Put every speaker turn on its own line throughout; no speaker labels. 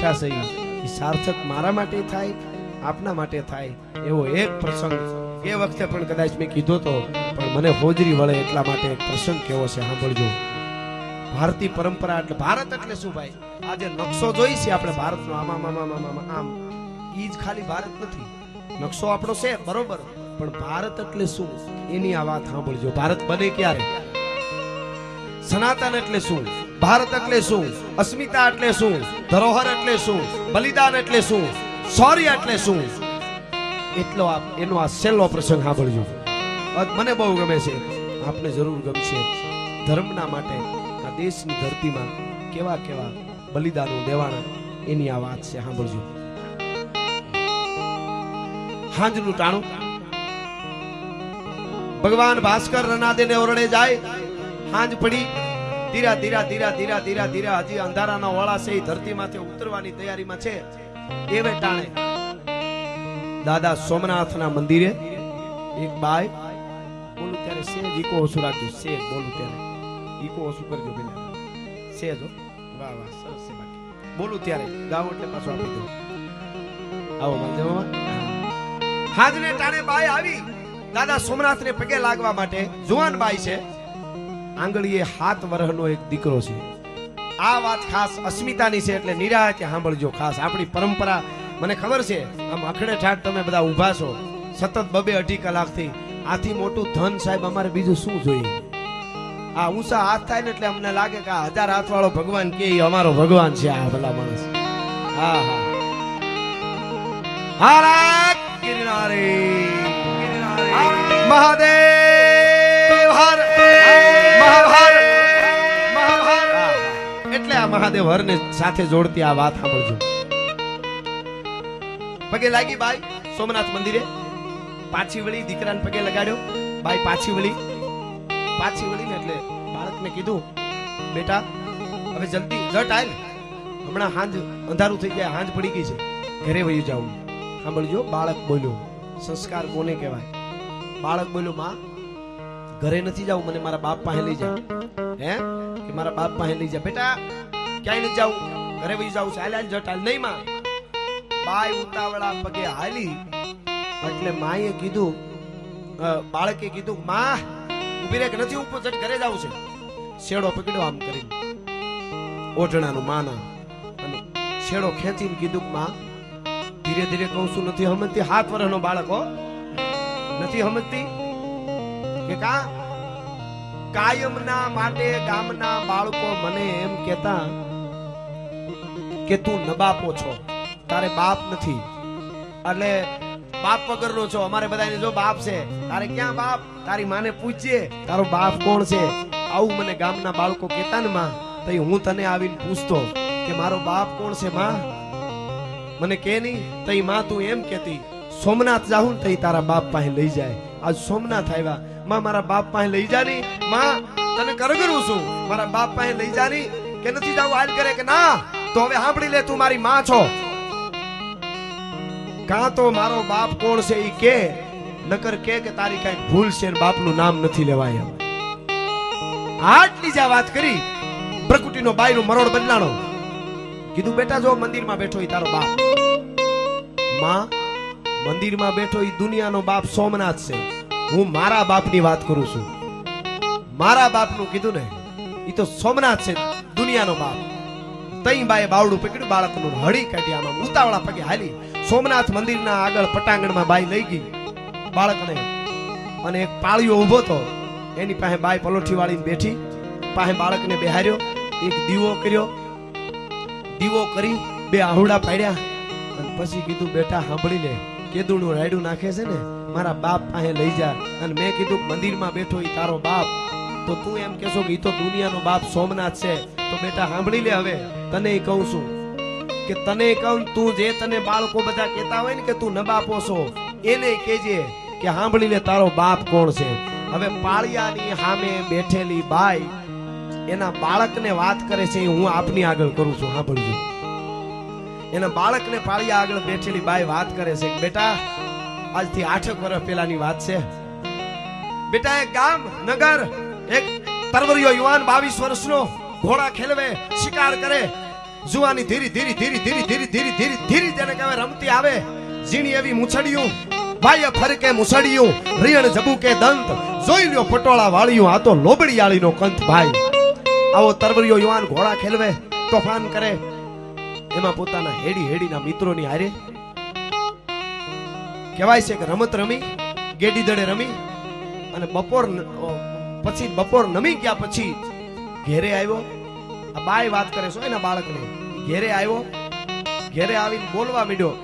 બેઠા છે એ સાર્થક મારા માટે થાય, આપના માટે થાય એવો એક પ્રસંગ એ વખતે પણ કદાચ મેં કીધો તો, પણ મને હોજરી વળે એટલા માટે એક પ્રસંગ કેવો છે સાંભળજો. ભારતીય પરંપરા એટલે ભારત એટલે શું ભાઈ? આજે નકશો જોઈ છે આપણે ભારતનો, આમ ઈ જ ખાલી ભારત નથી, નકશો આપણો છે બરોબર, પણ ભારત એટલે શું એની આ વાત સાંભળજો. ભારત બને ક્યારે? સનાતન એટલે શું? ભારત એટલે શું? અસ્મિતા એટલે શું? ધરોહર એટલે શું? બલિદાન એટલે શું? શૌર્ય એટલે શું? એટલો એનો આ છેલ્લો પ્રસંગ સાંભળજો. મને બહુ ગમે છે, આપને જરૂર ગમશે. ધર્મના માટે આ દેશની ધરતીમાં કેવા કેવા બલિદાનો દેવાના એની આ વાત છે, સાંભળજો. હાંજનું ટાણું ભગવાન ભાસ્કર રનાદેને ઓરડે જાય. હાંજ પડી, ધીરા ધીરા ધીરા ધીરા ધીરા ધીરા હજી અંધારાના ઓળા છે ધરતીમાંથી ઉતરવાની તૈયારીમાં છે. એવે ટાણે દાદા સોમનાથના મંદિરે એક બાઈ, બોલું ત્યારે સેજ ઈકો ઓછું રાખજો, સેજ બોલું ત્યારે ઈકો ઓછું કરજો પેલા, સેજ હો. વાહ વાહ, સરસ છે. બાકી બોલું ત્યારે ગાવ એટલે પાછો આપી દો. આવો મંદિરમાં હાજને ટાણે બાઈ આવી દાદા સોમનાથને પગે લાગવા માટે. જુવાન બાઈ છે, આંગળીએ 7 વર્ષનો એક દીકરો છે. આ વાત ખાસ અસ્મિતાની છે એટલે નિરાતે સાંભળજો. ખાસ આપણી પરંપરા, મને ખબર છે આમ અખડે ઠાઠ તમે બધા ઊભા છો સતત 2-2 કલાકથી. આથી મોટું ધન સાહેબ અમારે બીજું શું જોઈએ? આ ઊંચા હાથ થાય ને એટલે અમને લાગે કે આ 1000 હાથ વાળો ભગવાન કે અમારો ભગવાન છે આ ભલા માણસ. હા હા, હારા ગિરનારી મહાદેવ હર મહાહર મહાહર. એટલે આ મહાદેવ હર ને સાથે જોડતી આ વાત સાંભળજો. પગે લાગી બાઈ સોમનાથ મંદિરે, પાછી વળી દીકરાને પગે લગાડ્યો. બાઈ પાછી વળી ને એટલે બાળકને કીધું, બેટા હવે જલ્દી જટ આય, હમણાં હાંજ અંધારું થઈ જાય, હાંજ પડી ગઈ છે, ઘરે વયું જાઉં. સાંભળજો, બાળક બોલ્યો. સંસ્કાર કોને કહેવાય? બાળક બોલ્યો, માં ઘરે નથી જાવું, મને મારા બાપ પાસે લઈ જાય. હે કે મારા બાપ પાસે લઈ જાય? બેટા ક્યાંય નથી જાવું, ઘરે વયું જાવું છે, હાલ હાલ જટ હાલ. નહીં માં. બાઈ ઉતાવળા પગે હાલી એટલે માએ કીધું, બાળકે કીધું, માં ઉભી રે કે નથી ઉપર, જટ ઘરે જાવું છે. શેડો પકડ્યો આમ કરીને ઓઢણાનું માના, અને શેડો ખેંચીને કીધું, માં ધીરે ધીરે કહું છું, નથી સમજતી? 7 વર્ષનો બાળક હો, નથી સમજતી કે કાયમના માટે ગામના બાળકો મને એમ કહેતા કે તું નબાપો છો, તારે બાપ નથી, એટલે બાપ વગરનો છો. અમારે બધાને જો બાપ છે, તારે ક્યાં બાપ? તારી માને પૂછજે તારો બાપ કોણ છે. આવું મને ગામના બાળકો કહેતા ને માં, તો હું તને આવીને પૂછતો કે મારો બાપ કોણ છે માં? મને કે નહીં તઈ માં તું એમ કહેતી સોમનાથ જાઉં તઈ તારા બાપ પાસે લઈ જાય. આજ સોમનાથ આવ્યા, માં મારા બાપ પાસે લઈ જાની. માં તને કરગરું છું, મારા બાપ પાસે લઈ જાની કે નથી જાવું? હાલ કરે કે ના. તો હવે સાંભળી લે, તું મારી માં છો, કાં તો મારો બાપ કોણ છે ઈ કે, નકર કે તારી કઈ ભૂલ છે ને બાપનું નામ નથી લેવાય. આટલી જ વાત કરી, પ્રકૃતિનો બાઈનો મરોડ બદલાણો. કીધું, બેટા જો મંદિરમાં બેઠો ઈ તારો બાપ. માં મંદિરમાં બેઠો ઈ દુનિયાનો બાપ સોમનાથ છે, હું મારા બાપની વાત કરું છું. મારા બાપનું કીધું ને, ઈ તો સોમનાથ છે, દુનિયાનો બાપ. તઈ બાએ બાવડું પકડ્યું, બાળકનું હળી કાઢી આમાં ઉતાવળા પગે હાલી સોમનાથ મંદિરના આગળ પટાંગણમાં બાઈ લઈ ગઈ બાળકને. અને એક પાળિયો ઊભો તો, એની પાસે બાઈ પલોઠી વાળીને બેઠી, પાસે બાળકને બેહાર્યો, એક દીવો કર્યો, દીવો કરી 2 આહુડા પાડ્યા, અને પછી કીધું, બેટા સાંભળી લે, કેદુનું રાયડું નાખે છે ને, મારા બાપ પાસે લઈ જા. અને મેં કીધું, મંદિરમાં બેઠો ઈ તારો બાપ, તો તું એમ કેશો કે ઈ તો દુનિયાનો બાપ સોમનાથ છે. તો બેટા સાંભળી લે, હવે તને કહું છું કે તને કહું, તું જે તને બાળકો બધા કહેતા હોય ને કે તું નબાપો છો, એને કહેજે કે સાંભળી લે તારો બાપ કોણ છે. હવે પાળિયાની સામે બેઠેલી બાઈ એના બાળકને વાત કરે છે, હું આપની આગળ કરું છું, સાંભળજો. એના બાળકને પાળિયા આગળ બેઠેલી બાઈ વાત કરે છે કે બેટા આજથી 8 વર્ષ પહેલાની વાત છે. બેટા એક ગામ નગર, એક તરવરિયો યુવાન 22 વર્ષનો ઘોડા ખેલવે, શિકાર કરે, જુવાની ધીરી ધીરી ધીરી ધીરી ધીરી ધીરી ધીરી ધીરી જેને કહેવાય રમતી આવે ઝીણી એવી મૂછડિયું વાય ફરકે મૂછડિયું રીણ જબુકે દંત જોઈ લ્યો પટોળા વાળિયું આ તો લોબડિયાળીનો કંથ ભાઈ આવો તરવરિયો યુવાન ઘોડા ખેલવે તોફાન કરે એમાં પોતાના હેડી હેડીના મિત્રોની હારે કહેવાય છે કે રમત રમી ગેડી દડે રમી અને બપોર નમી ગયા પછી ઘેરે આવ્યો આ બાય વાત કરે છો એના બાળકને ઘેરે આવ્યો ઘેરે આવીને બોલવા માંડ્યો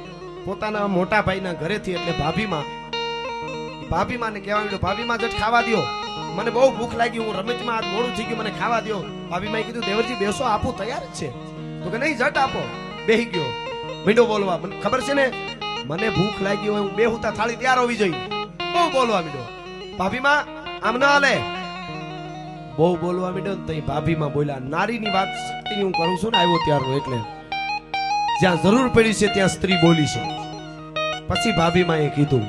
પોતાના મોટા ભાઈના ઘરેથી એટલે ભાભીમાં ને કહેવા માંડ્યો ભાભીમાં જટ ખાવા દ્યો મને બહુ ભૂખ લાગી હું રમતમાં આજ મોડું થઈ ગયું મને ખાવા દ્યો ભાભીમાં કીધું દેવરજી બેસો આપું તૈયાર જ છે તો કે નહીં જટ આપો બેહી ગયો મીંડો બોલવા મને ખબર છે ને મને ભૂખ લાગી હોય હું બેહુતા થાળી તૈયાર હોવી જોઈએ બહુ બોલવા મીંડો ભાભીમાં આમ ના હાલે બહુ બોલવા મીંડો ને તઈ ભાભીમાં બોલ્યા નારીની વાત શક્તિ હું કરું છું ને આવ્યો ત્યારનો એટલે જ્યાં જરૂર પડી છે ત્યાં સ્ત્રી બોલી છે પછી ભાભીમાં એ કીધું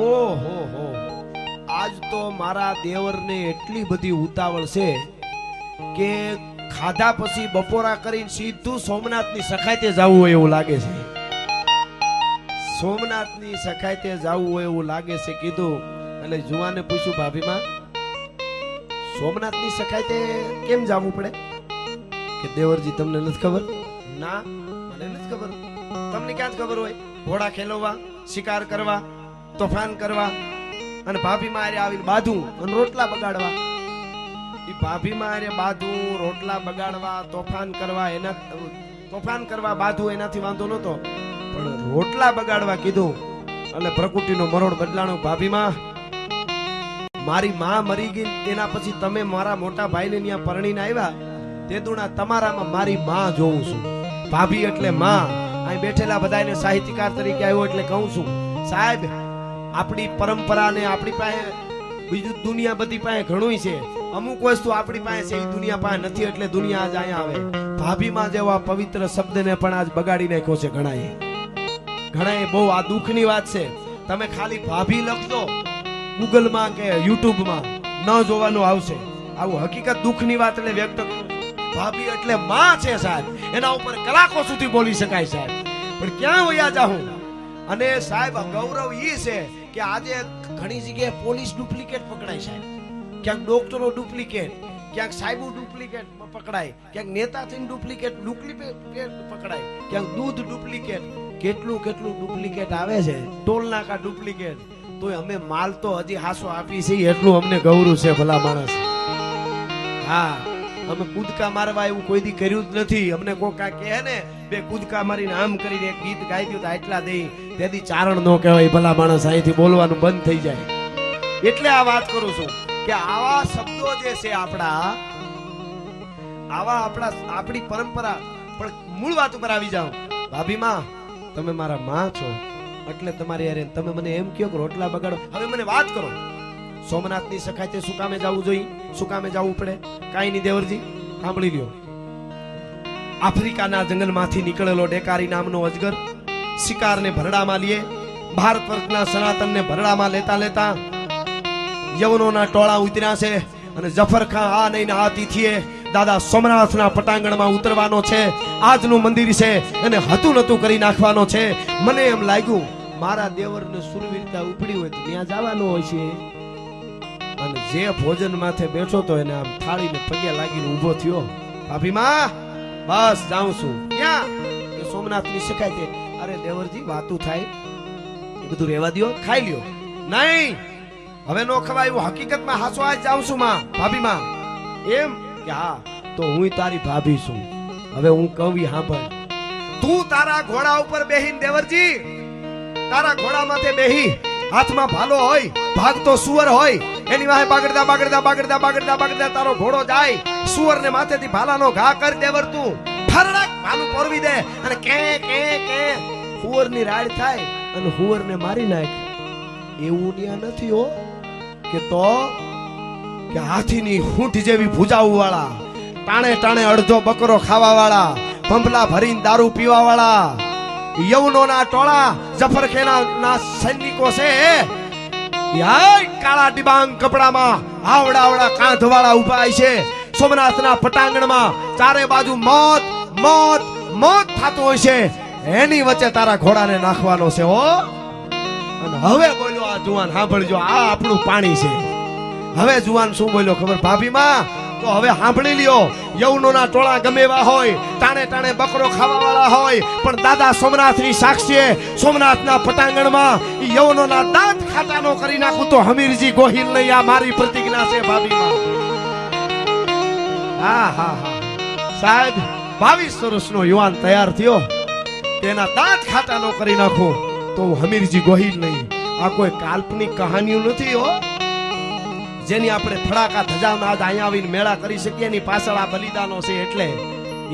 ઓહો હો આજ તો મારા દેવરને એટલી બધી ઉતાવળ છે કે ખાધા પછી બપોરા કરીને સીધું સોમનાથની સખાતે જવું હોય એવું લાગે છે સોમનાથની સખાતે જવું હોય એવું લાગે છે કીધું એટલે જુવાને પૂછ્યું ભાભીમાં સોમનાથની સખાતે કેમ જવું પડે કે દેવરજી તમને નથી ખબર ના મને નથી ખબર તમને ક્યાં ખબર હોય ઘોડા ખેલવા શિકાર કરવા તોફાન કરવા અને ભાભીમાં આરે આવીને બાધું અને રોટલા બગાડવા ઈ ભાભીમાં આરે બાધું રોટલા બગાડવા તોફાન કરવા બાધું એનાથી વાંધો નતો પણ રોટલા બગાડવા કીધું એટલે પ્રકૃતિનો મરોડ બદલાણો ભાભીમાં મારી માં મરી ગઈ એના પછી તમે મારા મોટા ભાઈને ત્યાં પરણીને આવ્યા તે દુણા તમારામાં મારી માં જોઉં છું ભાભી એટલે માં અહીં બેઠેલા બધાને સાહિત્યકાર તરીકે આવ્યો એટલે કહું છું સાહેબ આપણી પરંપરા ને આપણી પાસે બીજું દુનિયા બધી પાસે ઘણું છે અમુક વસ્તુ આપણી પાસે છે એ દુનિયા પાસે નથી એટલે દુનિયા આજ અહીંયા આવે ભાભીમાં જેવા પવિત્ર શબ્દને પણ આજ બગાડી નાખ્યો છે ઘણાએ બહુ આ દુઃખની વાત છે તમે ખાલી ભાભી લખજો ગૂગલમાં કે યુટ્યુબમાં ન જોવાનું આવશે આવું હકીકત દુઃખની વાત એટલે વ્યક્ત કરું ભાભી એટલે માં છે સાહેબ એના ઉપર કલાકો સુધી બોલી શકાય સાહેબ પણ ક્યાં વયા જાઉં અને સાહેબ ગૌરવ ઈ છે કે આજે ઘણી જગ્યાએ પોલીસ ડુપ્લિકેટ પકડાય સાહેબ ક્યાંક ડોક્ટરો ડુપ્લિકેટ ક્યાંક સાહેબો ડુપ્લિકેટ પકડાય ક્યાંક નેતા થઈને ડુપ્લિકેટ પકડાય ક્યાંક દૂધ ડુપ્લિકેટ કેટલું ડુપ્લિકેટ આવે છે ટોલ નાકા ડુપ્લિકેટ તોય અમે માલ તો હજી હાસો આપી છે એટલું અમને ગૌરવ છે ભલા માણસ હા અમે કૂદકા મારવા એવું કોઈ દી કર્યું જ નથી અમને કોઈ કાંઈ કહે ને બે કૂદકા મારીને આમ કરીને એક ગીત ગાઈ દઉં તો આટલા દઈ તેથી ચારણ નો કહેવાય ભલા માણસ અહીંથી બોલવાનું બંધ થઈ જાય એટલે આ વાત કરું છું કે આવા શબ્દો જે છે આપણી પરંપરા પણ મૂળ વાત ઉપર આવી જાઓ ભાભીમાં તમે મારા માં છો એટલે તમારી યાર તમે મને એમ કહો કે રોટલા બગાડો હવે મને વાત કરો સોમનાથની સખાતે શું કામે જવું જોઈએ શું કામે જવું પડે કાઈ નહીં દેવરજી સાંભળી લ્યો આફ્રિકાના જંગલમાંથી નીકળેલો ડેકારી નામનો અજગર શિકારને ભરડામાં લે ભારત વર્ષના સનાતનને ભરડામાં લેતા યવનોના ટોળા ઉતર્યા છે અને જફર ખાન આ નહીં આ તિથિએ દાદા સોમનાથના પટાંગણમાં ઉતરવાનો છે આજનું મંદિર છે અને હતું નતું કરી નાખવાનો છે મને એમ લાગ્યું મારા દેવરને સુરવીરતા ઉપડી હોય તો ત્યાં જવાનું હોય છે અને જે ભોજન માથે બેઠો તો એને આમ થાળીને પગે લાગીને ઊભો થયો ભાભીમાં બસ જાઉં છું ક્યાં કે સોમનાથની શકાય અરે દેવરજી વાતું થાય એ બધું રહેવા દો ખાઈ લ્યો નહીં હવે નો ખવાયું હકીકતમાં હાસો આજ જાઉં છું માં ભાભીમાં એમ કે હા તો હું તારી ભાભી છું હવે હું કહું સાંભળ તું તારા ઘોડા ઉપર બેહીને દેવરજી તારા ઘોડા માથે બેહી હાથમાં ભાલો હોય ભાગતો સુવર હોય એની વાહે બાગડતા તારો ઘોડો જાય સુવર ને માથેથી ભાલાનો ઘા કરી દેવર તું ફરડક ભાલું પોરવી દે અને કે હુવર ની રાડ થાય અને હુવર ને મારી નાખ એવું ત્યાં નથી હો કે તો કે હાથીની હૂંઠ જેવી ભુજાઉ વાળા ટાણે અડધો બકરો ખાવા વાળા પંપલા ભરીને દારૂ પીવા વાળા યવનોના ટોળા જફરખેના સૈનિકો છે કાળા ડિબાંગ કપડામાં આવડા કાંધ વાળા ઉભા છે સોમનાથના પટાંગણમાં ચારે બાજુ મોત મોત થતું હોય છે એની વચ્ચે તારા ઘોડાને નાખવાનો છે હો. અને હવે બોલ્યો આ જુવાન, સાંભળજો, આ આપણું પાણી છે. હવે જુવાન શું બોલ્યો ખબર ભાભીમાં? તો હવે સાંભળી લ્યો, યવનોના ટોળા ગમે એવા હોય, ટાણે ટાણે બકરો ખાવા વાળા હોય, પણ દાદા સોમનાથની સાક્ષીએ સોમનાથના પટાંગણમાં યવનોના દાંત ખાટા નો કરી નાખું તો હમીરજી ગોહિલ નહીં. આ મારી પ્રતિજ્ઞા છે ભાભીમાં. હા હા હા સાહેબ, 22 વર્ષનો યુવાન તૈયાર થયો, તેના દાંત ખાટા નો કરી નાખું તો હમીરજી ગોહિલ નહીં. આ કોઈ કાલ્પનિક કહાનીઓ નથી હો, જેની આપણે ફડાકા ધજાવના આજ અહીંયા આવીને મેળા કરી શકીએ. એની પાછળ આ બલિદાનો છે. એટલે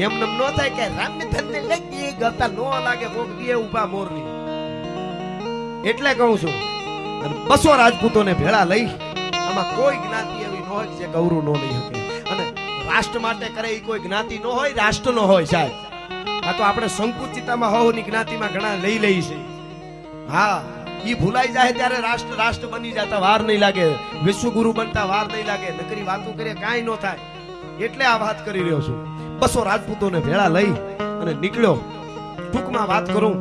એમને ન થાય કે રામચંદ્રને લઈ ગતા નો લાગે કોક દીએ ઊભા મોરની. એટલે કહું છું, 200 રાજપૂતોને ભેળા લઈ, આમાં કોઈ જ્ઞાતિ એવી ન હોય જે ગૌરવ ન લઈ શકે. અને રાષ્ટ્ર માટે કરે એ કોઈ જ્ઞાતિ ન હોય, રાષ્ટ્ર ન હોય સાહેબ. આ તો આપણે સંકુચિતામાં હોની જ્ઞાતિમાં ઘણા લઈ લઈ છે. હા, ઈ ભૂલાઈ જાય ત્યારે રાષ્ટ્ર રાષ્ટ્ર બની જતા વાર નહીં લાગે, વિશ્વગુરુ બનતા વાર નહીં લાગે. નકરી વાતો કરીએ કાંઈ ન થાય. એટલે આ વાત કરી રહ્યો છું. 200 રાજપૂતોને ભેળા લઈ અને નીકળ્યો. ટૂંકમાં વાત કરું,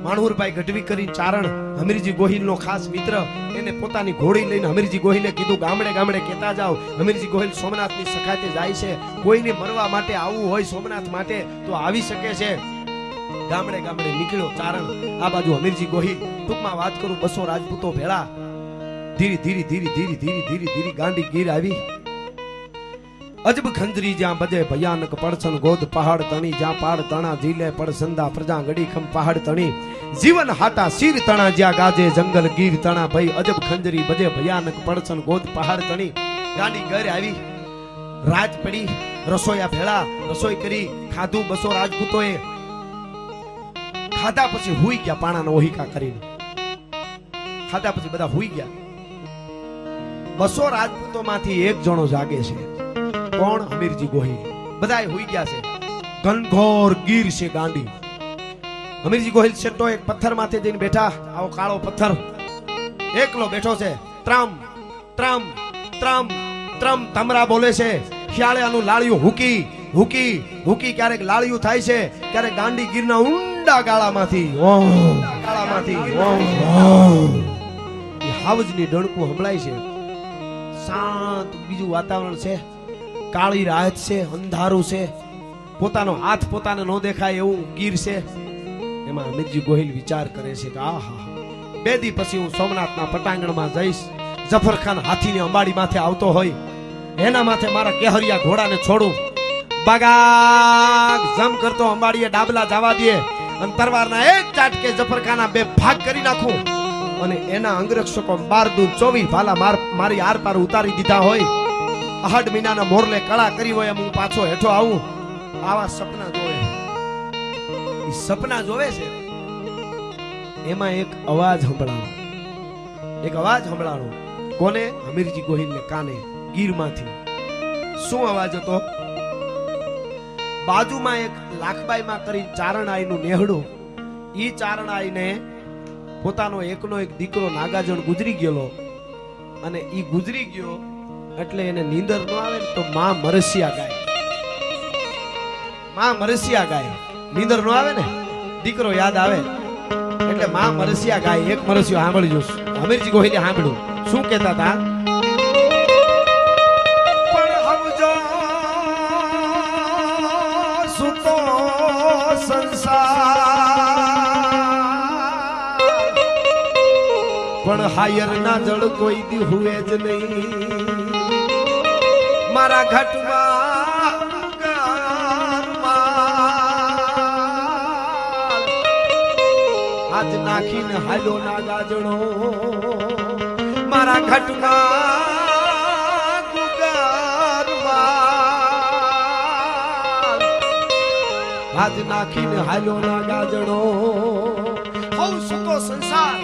માણહુરભાઈ ગઢવી કરીને ચારણ, હમીરજી ગોહિલનો ખાસ મિત્ર, એને પોતાની ઘોડી લઈને હમીરજી ગોહિલે કીધું ગામડે ગામડે કહેતા જાઓ હમીરજી ગોહિલ સોમનાથની સખાતે જાય છે. કોઈને મરવા માટે આવવું હોય સોમનાથ માટે તો આવી શકે છે. ગામડે ગામડે નીકળ્યો ચારણ, આ બાજુ હમીરજી ગોહિલ. ટૂંકમાં વાત કરું, 200 રાજપૂતો ભેળા. ધીરે ધીરે ધીરે ધીરે ધીરે ધીરે ધીરે ગાંડી ગીર આવી. અજબ ખંજરી જ્યાં બજે ભયાનક પડછન ગોદ પહાડ તણી, જ્યાં પાડ તણા જીલે પડ સંદા પ્રજા ગડી ખમ પહાડ તણી, જીવન હાટા શીર તણા જ્યાં ગાજે જંગલ ગીર તણા ભાઈ. અજબ ખંજરી બજે ભયાનક પડછન ગોદ પહાડ તણી. ગાંડી ઘરે આવી, રાત પડી, રસોયા ભેળા, રસોઈ કરી, ખાધું. 200 રાજપૂતોએ ખાધા પછી હુઈ ગયા, પાણાનો ઓહિકા કરીને ખાધા પછી બધા હુઈ ગયા. 200 રાજપૂતો માંથી એક જણો જાગે છે. કોણ? હમીરજી ગોહિલ. બધા હુઈ ગયા છે. ઘનઘોર ગીર છે ગાંડી. હમીરજી ગોહિલ છેટો એક પથ્થર માથે જઈને બેઠા. આવો કાળો પથ્થર, એકલો બેઠો છે. ત્રમ ત્રમ ત્રમ ત્રમ તમરા બોલે છે. ખિયાળિયાનું લાળિયું હુકી હુકી હુકી. ક્યારેક લાળિયું થાય છે, ક્યારેક ગાંડી ગીરના ઊંડા ગાળામાંથી હાવજની ડણકું સંભળાય છે. શાંત બીજું વાતાવરણ છે. કાળી રાત છે, અંધારું છે. પોતાનો હાથ પોતાને ન દેખાય એવું ગીર છે. એમાં હમીરજી ગોહિલ વિચાર કરે છે કે આહા, 2 દી પછી હું સોમનાથના પટાંગણમાં જઈશ. જફરખાન હાથીની અંબાડી માથે આવતો હોય, એના માથે મારા કેહરિયા ઘોડાને છોડું. બાગાગ જમ કરતો અંબાડીએ ડાબલા જવા દે અને તરવારના એક ચાટકે જફરખાના 2 ભાગ કરી નાખું. અને એના અંગરક્ષકો 12 24 ભાલા મારી આર પાર ઉતારી દીધા હોય. 8 મહિનાના મોરલે કળા કરી હોય એમ હું પાછો હેઠો આવું. આવા સપના જોવે. એ સપના જોવે છે. એમાં એક અવાજ સંભળાણો. કોને? હમીરજી ગોહિલને કાને, ગીરમાંથી. શું અવાજ હતો? બાજુમાં એક લાખબાઈમાં કરી ચારણાઈનું નેહડું. ઈ ચારણાઈને પોતાનો એકનો એક દીકરો નાગાજણ ગુજરી ગયેલો. અને ઈ ગુજરી ગયો એટલે એને નીંદર ન આવે તો માં મરસિયા ગાય. નીંદર ન આવે ને, દીકરો યાદ આવે એટલે માં મરસિયા ગાય. એક મરસિયો સાંભળી જોશ. હમીરજી ગોહિલે સાંભળ્યું. શું કહેતા હતા? સુતો સંસાર પણ હાયર ના જળ કોઈ દી હુએ જ નહીં. મારા ઘટમાં આજ નાખીને હાલો ના ગાજણો. મારા ઘટમાં આજ નાખીને હાલો ના ગાજણો. હઉ સુતો સંસાર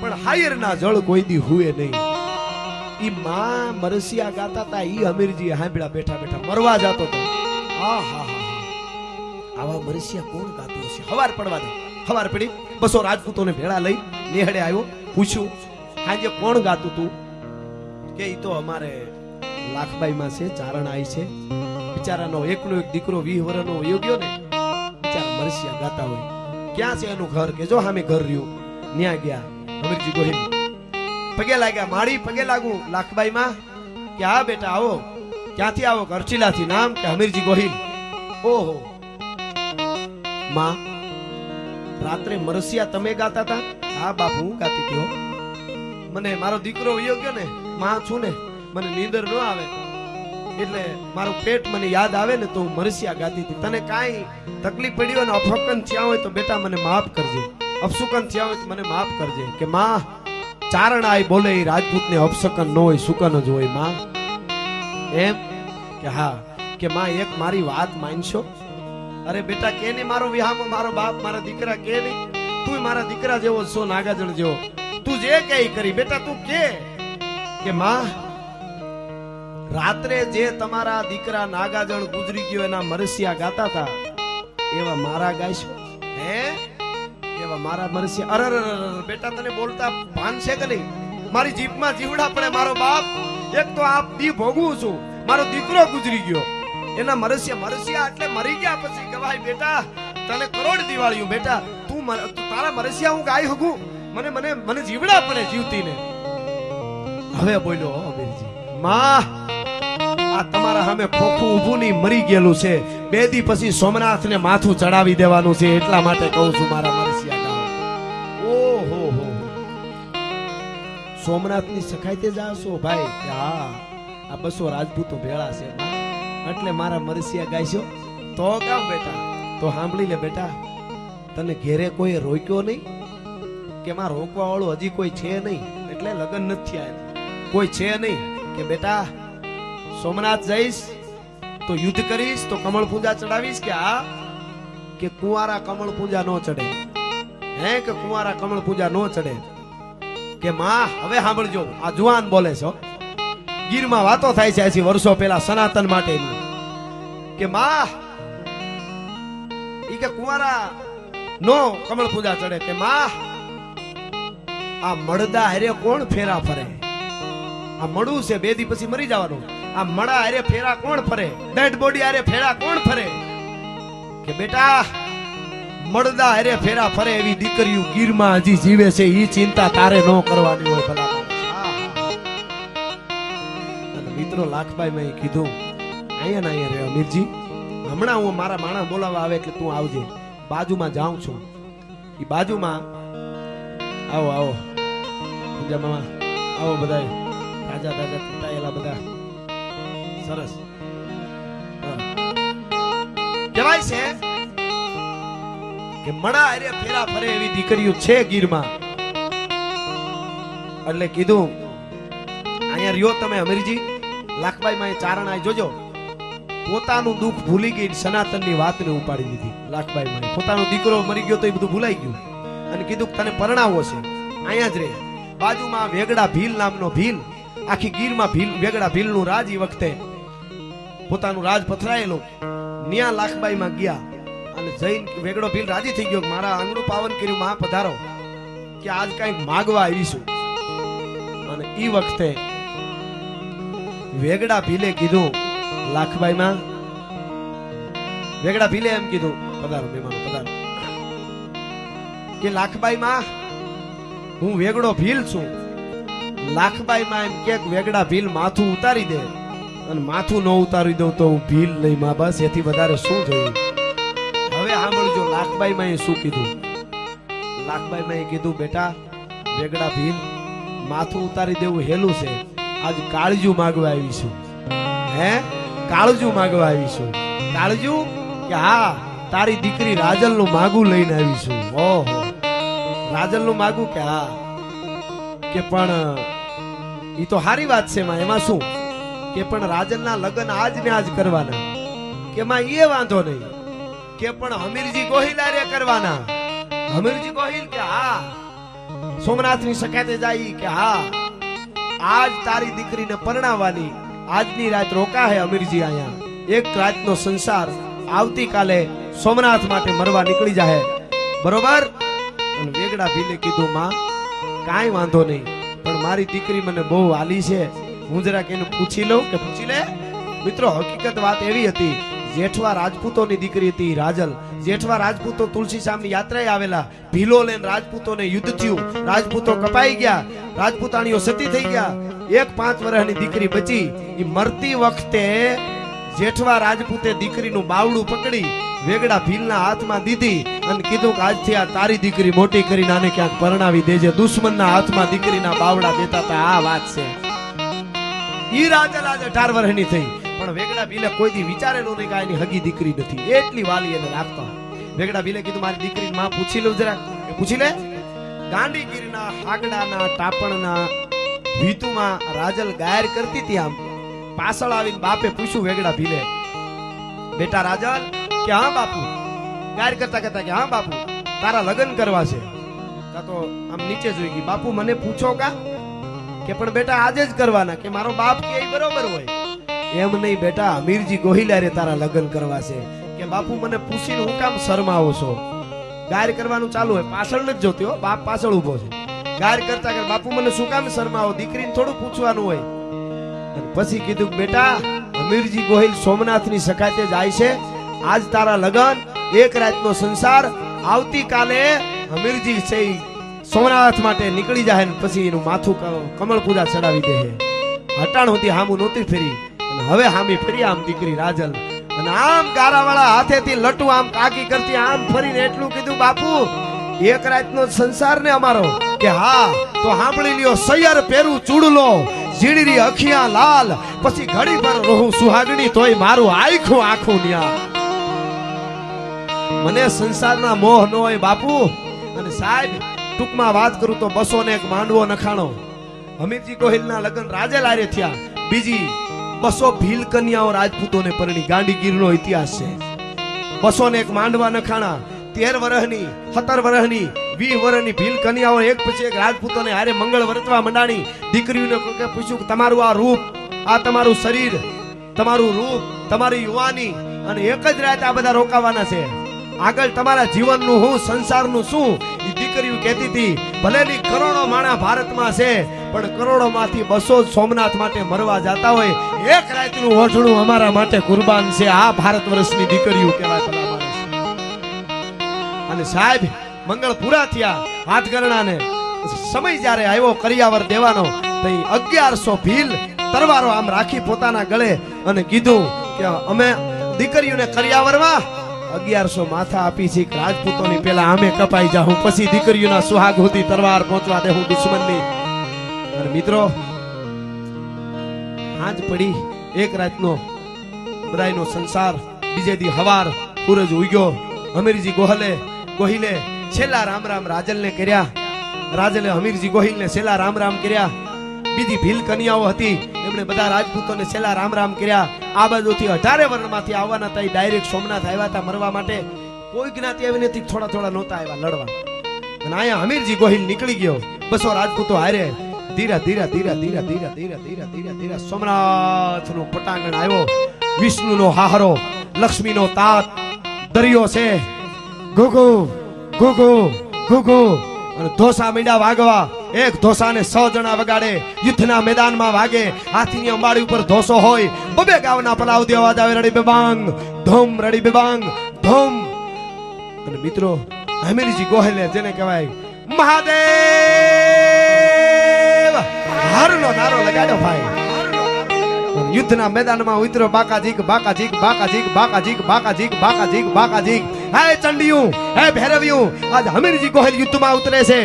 પણ હાયર ના જળ કોઈ દી હુએ નહીં. ઈ માં મરસિયા ગાતા હતા. ઈ હમીરજી હાંભળા બેઠા બેઠા મરવા જતો હતો. આવા મરસિયા કોણ ગાતું હશે? હવાર પડવા દે. હવાર પડી, 200 રાજપૂતોને ભેળા લઈ નેહડે આવ્યો. પૂછ્યું હાજે કોણ ગાતું તું? કે ઈ તો અમારે લાખબાઈમાં છે, ચારણ આઈ છે. બિચારાનો એકનો એક દીકરો 20 વર્ષનો વયો ગયો ને, બિચારા મરસિયા ગાતા હોય. ક્યાં છે એનું ઘર? કે જો સામે ઘર રહ્યું. ન્યા ગયા અમીરજી ગોહિલ, પગે લાગ્યા. માળી પગે લાગુ લાખબાઈ માં કે હા બેટા આવો. ક્યાંથી આવો? કરચીલાથી. નામ? કે અમીરજી ગોહિલ. ઓહો માં, રાત્રે મરસિયા તમે ગાતા હતા? હા બાપુ હું ગાતી હતી હો. મને મારો દીકરો વયો ગયો ને, માં છું ને, મને નીંદર ન આવે એટલે મારું પેટ મને યાદ આવે ને તો હું મરસિયા ગાતી હતી. તને કાંઈ તકલીફ પડી હોય ને અફકન થયા હોય તો બેટા મને માફ કરજે, અપસુકન થયા હોય તો મને માફ કરજે. કે માં, ચારણ આય બોલે એ રાજપૂતને અપસકન ન હોય, સુકન જ હોય માં. એમ? કે હા. કે માં એક મારી વાત માનશો? અરે બેટા કે નહીં, મારો વિહામાં મારો બાપ મારા દીકરા કે નહીં, તું મારા દીકરા જેવો છો, નાગાજળ જેવો, તું જે કે કરી બેટા તું કે. કે માં, રાત્રે જે તમારા દીકરા નાગાજળ ગુજરી ગયો એના મરસિયા ગાતા હતા એવા મારા ગાયશો? હે? એવા મારા મરસિયા? અરે બેટા તને બોલતા ભાન છે કે નહીં? મારી જીભમાં જીવડા પડે. મારો બાપ એક તો આપ દી ભોગવું છું, મારો દીકરો ગુજરી ગયો એના મરસિયા. મરસિયા એટલે મરી ગયા પછી ગવાય બેટા. તને કરોડ દિવાળીઓ બેટા, તું તારા મરસિયા હું ગાઈ હગું? મને મને મને જીવડા પડે જીવતીને. હવે બોલ્યો અમીરજી, માં આ તમારા સામે ખોખું ઊભું નહીં, મરી ગયેલું છે. 2 દી પછી સોમનાથને માથું ચડાવી દેવાનું છે, એટલા માટે કહું છું મારા મરસિયા ગાઓ. ઓહો હો, સોમનાથની સખાઈતે જાશો ભાઈ? હા, આ 200 રાજપૂતો ભેળા છે એટલે મારા મરસિયા ગાયશો તો ગાવ બેટા. તો સાંભળી લે બેટા, તને ઘેરે કોઈ રોક્યો નહીં? કે માં રોકવા વાળું હજી કોઈ છે નહીં એટલે લગ્ન નથી થયા, કોઈ છે નહીં. કે બેટા સોમનાથ જઈશ તો યુદ્ધ કરીશ તો કમળ પૂજા ચડાવીશ? કે હા. કે કુંવારા કમળ પૂજા નો ચડે? હે? કે કુંવારા કમળ પૂજા નો ચડે? કે માં હવે સાંભળજો, આ જુવાન બોલે છો, ગીરમાં વાતો થાય છે 80 વર્ષો પહેલા સનાતન માટેની. કે માં ઈ કે કુંવારા નો કમળ પૂજા ચડે. કે માં આ મળદા હારે કોણ ફેરા ફરે? આ મળું છે 2 દી પછી મરી જવાનું. આ મળા હારે ફેરા કોણ ફરે? ડેડ બોડી હારે ફેરા કોણ ફરે? કે બેટા મળદા હારે ફેરા ફરે એવી દીકરીઓ ગીરમાં હજી જીવે છે, ઈ ચિંતા તારે ન કરવાની હોય. ભલા મિત્રો લાખબાઈ મેં કીધું અહીંયા ના અહીંયા રે અમીરજી, હમણાં હું મારા માણસ બોલાવવા આવે એટલે તું આવજે. બાજુમાં જાઉં છું, ઈ બાજુમાં આવો આવો પૂજા મામા, આવો બધા તાજા તાજા ચૂંટાયેલા બધા સરસ કહેવાય છે કે મણા હારે ફેરા ફરે એવી દીકરીઓ છે ગીરમાં. એટલે કીધું અહીંયા રહ્યો તમે અમીરજી. લાખબાઈ માં ચારણ આય જોજો, પોતાનું દુઃખ ભૂલી ગઈ, સનાતનની વાતને ઉપાડી દીધી. લાખબાઈ માં પોતાનો દીકરો મરી ગયો તો એ બધું ભૂલાઈ ગયું અને કીધું તને પરણાવો છે, અહીંયા જ રહે. બાજુમાં વેગડા ભીલ નામનો ભીલ, આખી ગીરમાં ભીલ, વેગડા ભીલનું રાજ ઈ વખતે પોતાનું રાજ પથરાયેલું. ન્યા લાખબાઈ માં ગયા અને જઈને વેગડો ભીલ રાજી થઈ ગયો, મારા આંગણું પાવન કર્યું, માં પધારો, કે આજ કઈક માગવા આવીશું. અને ઈ વખતે વેગડા ભીલે કીધું લાખબાઈ માં, વેગડા ભીલે એમ કીધું પધારો મહેમાનો પધારો. કે લાખબાઈ માં હું વેગડો ભીલ છું. લાખબાઈ માં એમ કે વેગડા ભીલ માથું ઉતારી દે, અને માથું ન ઉતારી દઉં તો હું ભીલ નહીં માં, બસ એથી વધારે શું જોયું. હવે સાંભળજો લાખબાઈ માં શું કીધું. લાખબાઈ માં કીધું બેટા વેગડા ભીલ માથું ઉતારી દેવું હેલું છે, આજ કાળજુ માગવા આવીશું. હે? કાળજુ માગવા આવીશું? કાળજુ? કે હા, તારી દીકરી રાજલ નું માગું લઈને આવીશું. ઓહો, રાજલ નું માગું? કે હા. કે પણ ઈ તો સારી વાત છે માં, એમાં શું? કે પણ રાજલ ના લગ્ન આજ ને આજ કરવાના. કે માં એ વાંધો નહીં, કે પણ હમીરજી ગોહિલ આરે કરવાના. હમીરજી ગોહિલ? કે હા. સોમનાથ ની સખાતે જાય? કે હા. આજ તારી દીકરીને પરણાવવાની, આજની રાત રોકા હે અમીરજી અહીંયા. એક રાતનો સંસાર, આવતીકાલે સોમનાથ માટે મરવા નીકળી જાય, બરોબર? અને વેગડા ભીલે કીધું માં કાંઈ વાંધો નહીં, પણ મારી દીકરી મને બહુ વાલી છે, હું જરાક એને પૂછી લઉં. કે પૂછી લે. મિત્રો હકીકત વાત એવી હતી, જેઠવા રાજપૂતોની દીકરી હતી રાજલ. જેઠવા રાજપૂતો તુલસી સામની યાત્રાએ આવેલા. ભીલો લઈને રાજપૂતોને યુદ્ધ થયું, રાજપૂતો કપાઈ ગયા, રાજપૂતાણીઓ સતી થઈ ગયા. એક 5 વર્ષની દીકરી બચી. એ મરતી વખતે જેઠવા રાજપૂતે દીકરીનું બાવડું પકડી વેગડા ભીલના હાથમાં દીધી અને કીધું કે આજથી આ તારી દીકરી મોટી કરીને આને ક્યાંક પરણાવી દેજે. દુશ્મનના હાથમાં દીકરીના બાવડા દેતા હતા. આ વાત છે. ઈ રાજલ આજે 18 વર્ષની થઈ, પણ વેગડા ભીલે કોઈ દી વિચારેલું નહીં કે આની હગી દીકરી નથી. એટલી વાલી એને રાખતા. વેગડા ભીલે કીધું મારી દીકરીને માં પૂછી લઉં જરા. એ પૂછી લે. ગાંડીગીરના હાગડાના ટાપણના ભીતુમાં રાજલ ગાયર કરતી હતી. આમ પાછળ આવીને બાપે પૂછ્યું વેગડા ભીલે, બેટા રાજલ, કે હા બાપુ. ગાયર કરતા કરતા કે હા બાપુ, તારા લગ્ન કરવા છે. તા તો આમ નીચે જોઈ ગઈ. બાપુ મને પૂછો કા? કે પણ બેટા આજે જ કરવાના. કે મારો બાપ કે બરોબર હોય. એમ નહીં બેટા, અમીરજી ગોહિલારે તારા લગ્ન કરવા છે. કે બાપુ મને પૂછીને હું કામ શરમાવો છો? ગાયર કરવાનું ચાલુ હોય, પાછળ નથી જોતી હો, બાપ પાછળ ઉભો છે. ગાયર કરતા કે બાપુ મને શું કામ શરમાવો? દીકરીને થોડું પૂછવાનું હોય. અને પછી કીધું બેટા, અમીરજી ગોહિલ સોમનાથની સખાતે જાય છે. આજ તારા લગ્ન, એક રાતનો સંસાર. આવતીકાલે અમીરજી છે સોમનાથ માટે નીકળી જાય ને પછી એનું માથું કમળ પૂજા ચડાવી દે. હટાણ હોતી હામું નહોતી ફેરી અને હવે હામી ફેરી આમ દીકરી રાજલ. અને આમ ગારાવાળા હાથેથી લટુ આમ કાકી કરતી આમ ફરીને એટલું કીધું, બાપુ એક રાતનો સંસાર ને અમારો? કે હા. તો સાંભળી લ્યો, સૈયર પેરું ચૂડલો, ઝીણરી અખિયા લાલ, પછી ઘડી પર રહું સુહાગણી, તોય મારું આખું આખું ન્યા. મને સંસારના મોહ ન હોય બાપુ. અને સાહેબ ટૂંકમાં વાત કરું તો 201 માંડવો નખાણો. અમીરજી ગોહિલના લગ્ન રાજલ હારે થયા. બીજી 200 ભીલ કન્યાઓ રાજપૂતોને પરણી. ગાંડીગીરનો ઇતિહાસ છે. 201 માંડવા નખાણા. 13 વર્ષની, 17 વર્ષની, 20 વર્ષની ભીલ કન્યાઓ એક પછી એક રાજપૂતોને હારે મંગળ વર્તવા મંડાણી. દીકરીઓને પૂછ્યું કે તમારું આ રૂપ, આ તમારું શરીર, તમારું રૂપ, તમારી યુવાની, અને એક જ રાત આ બધા રોકાવાના છે. આગળ તમારા જીવનનું હું, સંસારનું શું? એ દીકરીઓ કહેતી હતી, ભલેની કરોડો માણા ભારતમાં છે, પણ કરોડોમાંથી 200 સોમનાથ માટે મરવા જતા હોય. એક રાતનું ઓઢણું અમારા માટે કુરબાન છે. આ ભારત વર્ષની દીકરીઓ કહેવાય ભલા માણસ. અને સાહેબ મંગળ પૂરા થયા. હાથગરણાને સમય જ્યારે આવ્યો કરિયાવર દેવાનો, તો 1100 ભીલ તરવારો આમ રાખી પોતાના ગળે અને કીધું કે અમે દીકરીઓને કરિયાવરમાં 1100 માથા આપી છે. રાજપૂતોની પેલા આમે કપાઈ જાઉં, પછી દીકરીઓના સુહાગ સુધી તરવાર પહોંચવા દે હું દુશ્મનની. અને મિત્રો હાજ પડી, એક રાતનો બધાયનો સંસાર. બીજે દી હવાર સૂરજ ઉગ્યો. અમીરજી ગોહિલે છેલ્લા રામ રામ રાજલને કર્યા. રાજલે અમીરજી ગોહિલને છેલ્લા રામ રામ કર્યા. બીજી ભીલ કન્યાઓ હતી, એમણે બધા રાજપૂતોને છેલ્લા રામ રામ કર્યા. આ બાજુથી 18 વર્ણમાંથી આવવાના હતા. ડાયરેક્ટ સોમનાથ આવ્યા હતા મરવા માટે. કોઈ જ્ઞાતિ આવી નથી, થોડા થોડા નહોતા આવ્યા લડવા. અને અહીંયા અમીરજી ગોહિલ નીકળી ગયો 200 રાજપૂતો હારે. ધીરા ધીરા ધીરા ધીરા ધીરા ધીરા ધીરા ધીરા ધીરા સોમનાથનું પટાંગણ આવ્યો. વિષ્ણુનો હાહરો, લક્ષ્મીનો તાત, દરિયો છે. ગુગુ ગુગુ ગુગુ. અને ધોસા મીંડા વાગવા. એક ધોસાને 100 જણા વગાડે. યુદ્ધના મેદાનમાં વાગે. હાથીની અંબાડી ઉપર ધોસો હોય. બબે ગાવના પલાવદી અવાજ આવે. રડી બેબાંગ ધૂમ, રડી બેબાંગ ધૂમ. અને મિત્રો અમીરજી ગોહિલે જેને કહેવાય મહાદેવ હરનો નારો લગાડ્યો ભાઈ. યુદ્ધના મેદાનમાં ઉતરો. બાકાજીક બાકાજીક બાકાજીક બાકાજીક બાકાજીક બાકાજીક બાકાજીક. હે ચંડિયું, હે ભૈરવિયું, આજ અમીરજી ગોહિલ યુદ્ધમાં ઉતરે છે.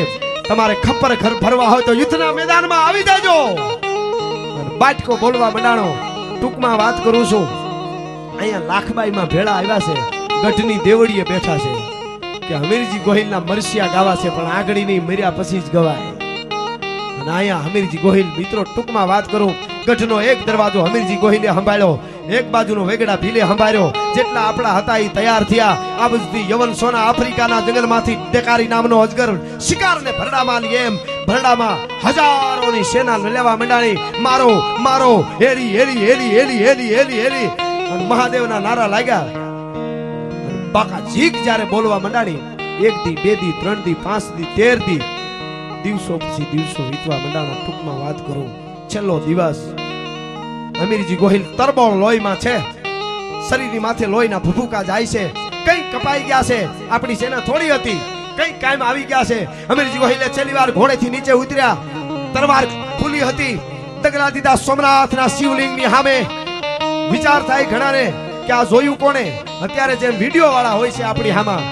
તમારે ખપ્પર ઘર ભરવા હોય તો યુદ્ધના મેદાનમાં આવી જાજો. બાટકો બોલવા મંડાણો. ટૂંકમાં વાત કરું છું, અહીંયા લાખબાઈમાં ભેળા આવ્યા છે. ગઢની દેવડીએ બેઠા છે કે અમીરજી ગોહિલના મરસિયા ગાવા છે, પણ આગળી નહીં, મર્યા પછી જ ગવાય. અને અહીંયા અમીરજી ગોહિલ, મિત્રો ટૂંકમાં વાત કરું, ગઢનો એક દરવાજો અમીરજી ગોહિલે સંભાળ્યો. એક બાજુનો વેગડા ભીલે સંભાળ્યો. જેટલા આપણા હતા એ તૈયાર થયા. આ બધી યવન સોના આફ્રિકાના જંગલમાંથી ડેકારી નામનો અજગર શિકારને ભરડામાં લે. એમ ભરડામાં હજારોની સેના લેવા મંડાણી. મારો મારો, હેરી હેરી હેરી હેરી હેરી હેરી હેરી. અને મહાદેવના નારા લાગ્યા. બાકાજીક જ્યારે બોલવા મંડાણી, 1 દી 2 દી 3 દી 5 દી 13 દી દિવસો પછી દિવસો વીતવા મંડાણા. ટૂંકમાં વાત કરું, છેલ્લો દિવસ અમીરજી ગોહિલ તરબોળ લોહીમાં છે. શરીરની માથે લોહીના ભભૂકા જાય છે, કઈ કપાઈ ગયા છે, આપણી સેના થોડી હતી, કઈ કાયમ આવી ગયા છે. અમીરજી ગોહિલે છેલ્લી વાર ઘોડેથી નીચે ઉતર્યા, તલવાર ખુલી હતી, દગલા દીધા સોમનાથના શિવલિંગની સામે. વિચાર થાય ઘણાને કે આ જોયું કોણે? અત્યારે જેમ વિડિયો વાળા હોય છે આપણી હામાં,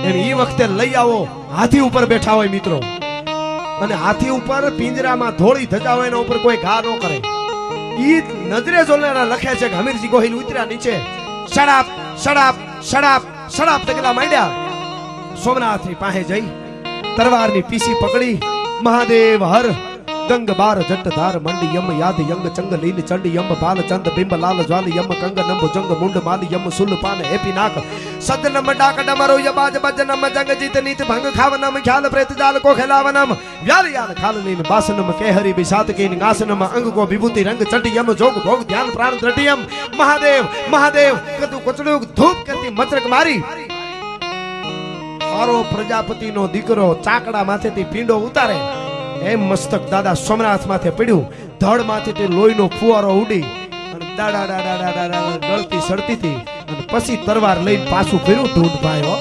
એમ એ વખતે લઈ આવો હાથી ઉપર બેઠા હોય મિત્રો, અને હાથી ઉપર પિંજરામાં ધોળી ધજા હોય, એના ઉપર કોઈ ઘા ન કરે. ઈ નજરે જોનારા લખે છે કે હમીરજી ગોહિલ ઉતર્યા નીચે, સડાપ સડાપ સડાપ સડાપ દગલા માંડ્યા. સોમનાથની પાસે જઈ તરવારની પીસી પકડી, મહાદેવ હર ગંગ બાર જટ ધાર મંડી યમ યાદ યંગ ચંગ લીલ ચંડી યમ બાલ ચંદ બિંબ લાલ જ્વાલી યમ કંગ નંબ જંગ મુંડ માલી યમ સુલ પાન હેપી નાક સદનમ ડાક ડમરો યબાજ બજનમ જંગ જીત નીત ભંગ ખાવનમ ખ્યાલ પ્રેત જાલ કો ખેલાવનમ વ્યાલ યાલ ખાલ નીન બાસનમ કેહરી બિસાત કીન ગાસનમ અંગ કો વિભૂતિ રંગ ચંડી યમ જોગ ભોગ ધ્યાન પ્રાણ દ્રઢિયમ મહાદેવ મહાદેવ કદુ કચડું ધૂપ કરતી મચરક મારી. હારો પ્રજાપતિનો દીકરો ચાકડા માથેથી પીંડો ઉતારે એમ મસ્તક દાદા સોમનાથ માથે પડ્યું. ધડ માથેથી લોહીનો ફુવારો ઉડી અને દાડા દાડા દાડા દાડા ગળતી સડતી હતી, અને પછી તરવાર લઈને પાછું ફર્યું ઢૂંઢભાઈ હો.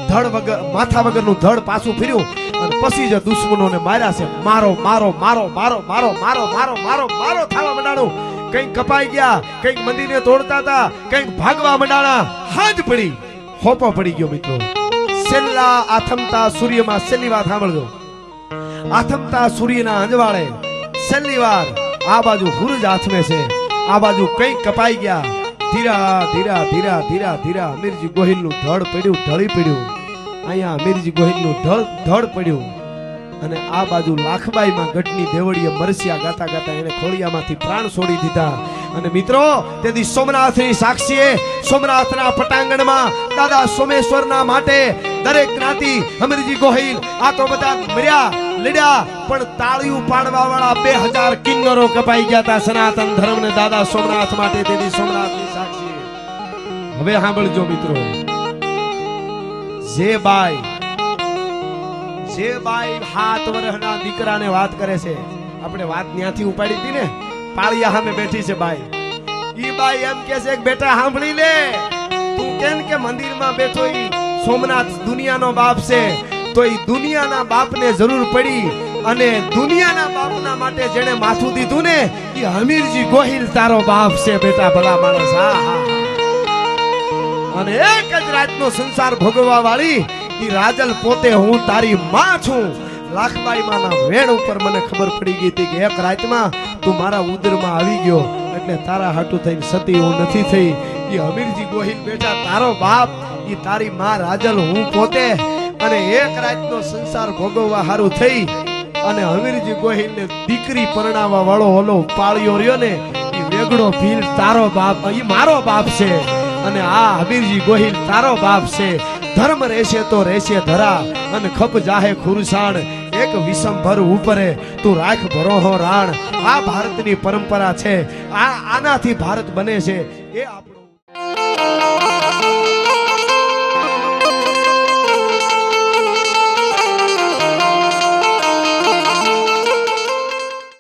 ધડ વગર માથા વગરનું ધડ પાછું ફર્યું, અને પછી જ દુશ્મનોને માર્યા છે. મારો મારો મારો મારો મારો મારો મારો મારો મારો થવા મંડાણું. કંઈક કપાઈ ગયા, કંઈક મંદિરને તોડતા હતા, કંઈક ભાગવા મંડાણા. હાજ પડી, હોપો પડી ગયો મિત્રો. છેલ્લા આથમતા સૂર્યમાં છેલ્લી વાત સાંભળજો. આથમતા સૂર્યના અંજવાળે છેલ્લી વાર આ બાજુ હુરજ આથમે છે, આ બાજુ કંઈક કપાઈ ગયા. ધીરા ધીરા ધીરા ધીરા ધીરા અમીરજી ગોહિલનું ધડ પડ્યું, ઢળી પડ્યું. અહીંયા અમીરજી ગોહિલનું ધડ પડ્યું, અને આ બાજુ લાખબાઈમાં ગઢની દેવળીએ મરસિયા ગાતા ગાતા એને ખોળિયામાંથી પ્રાણ છોડી દીધા. અને મિત્રો તેથી સોમનાથની સાક્ષીએ સોમનાથના પટાંગણમાં દાદા સોમેશ્વરના માટે દરેક જ્ઞાતિ અમીરજી ગોહિલ આ તો બધા મર્યા લડ્યા, પણ તાળીયું પાડવા વાળા 2000 કિન્નરો કપાઈ ગયા હતા સનાતન ધર્મને દાદા સોમનાથ માટે. તેથી સોમનાથની સાક્ષી હવે સાંભળજો મિત્રો. જે બાઈ 7 વર્ષના દીકરાને વાત કરે છે, આપણે વાત ત્યાંથી ઉપાડી હતી ને, પાળિયા સામે બેઠી છે બાઈ. ઈ બાઈ એમ કે છે કે બેટા સાંભળી લે, તું કેમ કે મંદિરમાં બેઠો ઈ સોમનાથ દુનિયાનો બાપ છે, તો ઈ દુનિયાના બાપને જરૂર પડી, અને દુનિયાના બાપના માટે જેણે માથું દીધું ને ઈ હમીરજી ગોહિલ તારો બાપ છે બેટા, ભલા માણસ. હા હા, અને એક જ રાતનો સંસાર ભોગવવા વાળી ઈ રાજલ પોતે હું તારી માં છું. લાખબાઈ માના વેણ ઉપર મને ખબર પડી ગઈ હતી કે એક રાતમાં તું મારા ઉદરમાં આવી ગયો, એટલે તારા હાટું થઈને સતી હું નથી થઈ. ઈ હમીરજી ગોહિલ બેટા તારો બાપ, ઈ તારી માં રાજલ હું પોતે. અને એક રાતનો સંસાર ભોગવવા હારું થઈ અને હમીરજી ગોહિલને દીકરી પરણાવવા વાળો ઓલો પાળિયો રહ્યો ને, ઈ વેગડો ભીલ તારો બાપ, ઈ મારો બાપ છે, અને આ હમીરજી ગોહિલ તારો બાપ છે. ધર્મ રહેશે તો રહેશે ધરા, અને ખપ જાહે ખુરસાણ. એક વિષમભર ઉપરે તું રાખ ભરોહો રાણ. આ ભારતની પરંપરા છે, આનાથી ભારત બને છે. એ આપણો